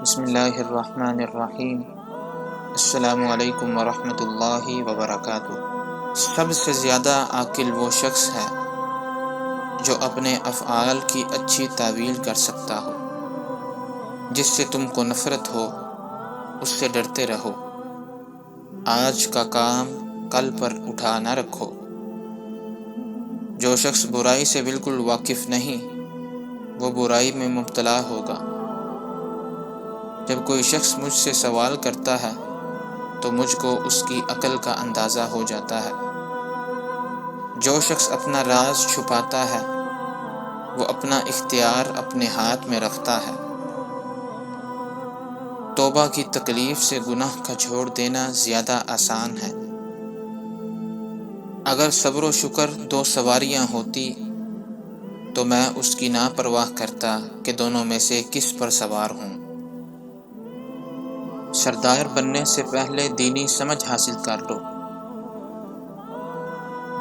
بسم اللہ الرحمن الرحیم۔ السلام علیکم ورحمۃ اللہ وبرکاتہ۔ سب سے زیادہ عاقل وہ شخص ہے جو اپنے افعال کی اچھی تعویل کر سکتا ہو۔ جس سے تم کو نفرت ہو اس سے ڈرتے رہو۔ آج کا کام کل پر اٹھا نہ رکھو۔ جو شخص برائی سے بالکل واقف نہیں وہ برائی میں مبتلا ہوگا۔ جب کوئی شخص مجھ سے سوال کرتا ہے تو مجھ کو اس کی عقل کا اندازہ ہو جاتا ہے۔ جو شخص اپنا راز چھپاتا ہے وہ اپنا اختیار اپنے ہاتھ میں رکھتا ہے۔ توبہ کی تکلیف سے گناہ کا چھوڑ دینا زیادہ آسان ہے۔ اگر صبر و شکر دو سواریاں ہوتی تو میں اس کی نا پرواہ کرتا کہ دونوں میں سے کس پر سوار ہوں۔ سردار بننے سے پہلے دینی سمجھ حاصل کر لو۔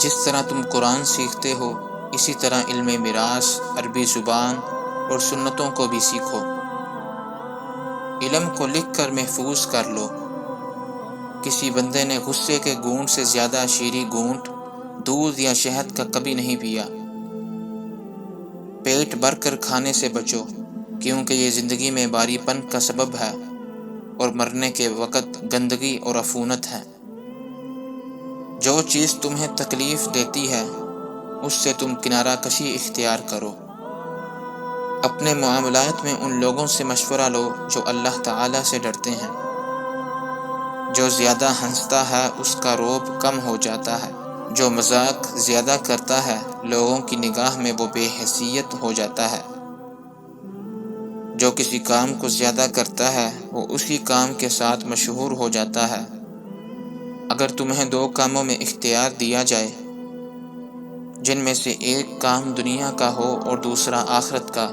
جس طرح تم قرآن سیکھتے ہو اسی طرح علم میراث، عربی زبان اور سنتوں کو بھی سیکھو۔ علم کو لکھ کر محفوظ کر لو۔ کسی بندے نے غصے کے گھونٹ سے زیادہ شیریں گھونٹ دودھ یا شہد کا کبھی نہیں پیا۔ پیٹ بھر کر کھانے سے بچو کیونکہ یہ زندگی میں باری پن کا سبب ہے اور مرنے کے وقت گندگی اور عفونت ہے۔ جو چیز تمہیں تکلیف دیتی ہے اس سے تم کنارہ کشی اختیار کرو۔ اپنے معاملات میں ان لوگوں سے مشورہ لو جو اللہ تعالی سے ڈرتے ہیں۔ جو زیادہ ہنستا ہے اس کا رعب کم ہو جاتا ہے۔ جو مذاق زیادہ کرتا ہے لوگوں کی نگاہ میں وہ بے حیثیت ہو جاتا ہے۔ جو کسی کام کو زیادہ کرتا ہے وہ اسی کام کے ساتھ مشہور ہو جاتا ہے۔ اگر تمہیں دو کاموں میں اختیار دیا جائے جن میں سے ایک کام دنیا کا ہو اور دوسرا آخرت کا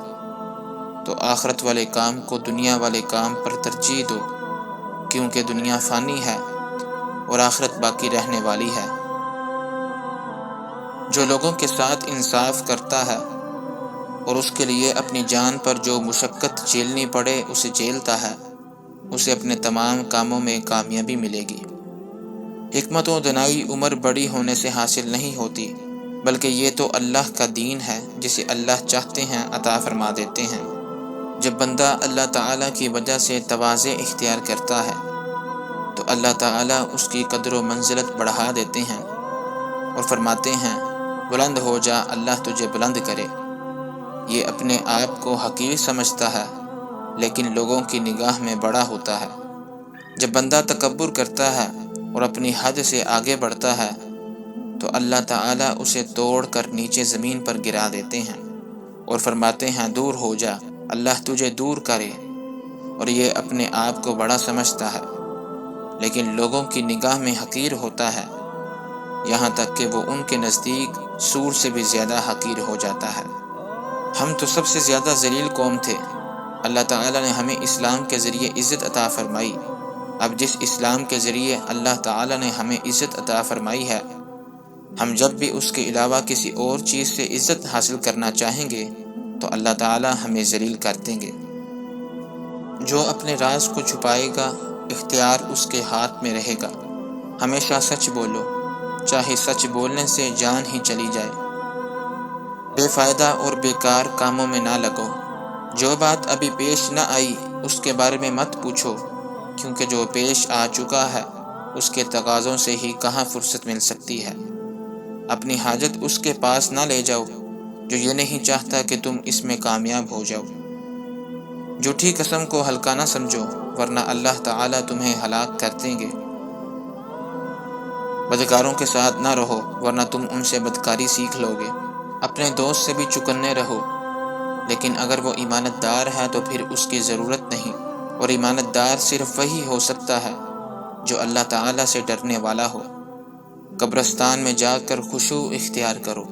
تو آخرت والے کام کو دنیا والے کام پر ترجیح دو کیونکہ دنیا فانی ہے اور آخرت باقی رہنے والی ہے۔ جو لوگوں کے ساتھ انصاف کرتا ہے اور اس کے لیے اپنی جان پر جو مشقت جھیلنی پڑے اسے جھیلتا ہے اسے اپنے تمام کاموں میں کامیابی ملے گی۔ حکمت و دانائی عمر بڑی ہونے سے حاصل نہیں ہوتی بلکہ یہ تو اللہ کا دین ہے جسے اللہ چاہتے ہیں عطا فرما دیتے ہیں۔ جب بندہ اللہ تعالیٰ کی وجہ سے تواضع اختیار کرتا ہے تو اللہ تعالیٰ اس کی قدر و منزلت بڑھا دیتے ہیں اور فرماتے ہیں بلند ہو جا اللہ تجھے بلند کرے۔ یہ اپنے آپ کو حقیر سمجھتا ہے لیکن لوگوں کی نگاہ میں بڑا ہوتا ہے۔ جب بندہ تکبر کرتا ہے اور اپنی حد سے آگے بڑھتا ہے تو اللہ تعالیٰ اسے توڑ کر نیچے زمین پر گرا دیتے ہیں اور فرماتے ہیں دور ہو جا اللہ تجھے دور کرے۔ اور یہ اپنے آپ کو بڑا سمجھتا ہے لیکن لوگوں کی نگاہ میں حقیر ہوتا ہے یہاں تک کہ وہ ان کے نزدیک سور سے بھی زیادہ حقیر ہو جاتا ہے۔ ہم تو سب سے زیادہ ذلیل قوم تھے۔ اللہ تعالیٰ نے ہمیں اسلام کے ذریعے عزت عطا فرمائی۔ اب جس اسلام کے ذریعے اللہ تعالیٰ نے ہمیں عزت عطا فرمائی ہے ہم جب بھی اس کے علاوہ کسی اور چیز سے عزت حاصل کرنا چاہیں گے تو اللہ تعالیٰ ہمیں ذلیل کر دیں گے۔ جو اپنے راز کو چھپائے گا اختیار اس کے ہاتھ میں رہے گا۔ ہمیشہ سچ بولو چاہے سچ بولنے سے جان ہی چلی جائے۔ بے فائدہ اور بیکار کاموں میں نہ لگو۔ جو بات ابھی پیش نہ آئی اس کے بارے میں مت پوچھو کیونکہ جو پیش آ چکا ہے اس کے تقاضوں سے ہی کہاں فرصت مل سکتی ہے۔ اپنی حاجت اس کے پاس نہ لے جاؤ جو یہ نہیں چاہتا کہ تم اس میں کامیاب ہو جاؤ۔ جھوٹی قسم کو ہلکا نہ سمجھو ورنہ اللہ تعالیٰ تمہیں ہلاک کر دیں گے۔ بدکاروں کے ساتھ نہ رہو ورنہ تم ان سے بدکاری سیکھ لو گے۔ اپنے دوست سے بھی چکنے رہو لیکن اگر وہ ایمانت دار ہے تو پھر اس کی ضرورت نہیں اور ایمانت دار صرف وہی ہو سکتا ہے جو اللہ تعالیٰ سے ڈرنے والا ہو۔ قبرستان میں جا کر خشوع اختیار کرو۔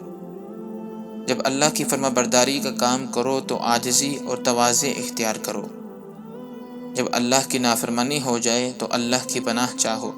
جب اللہ کی فرما برداری کا کام کرو تو عاجزی اور تواضع اختیار کرو۔ جب اللہ کی نافرمانی ہو جائے تو اللہ کی پناہ چاہو۔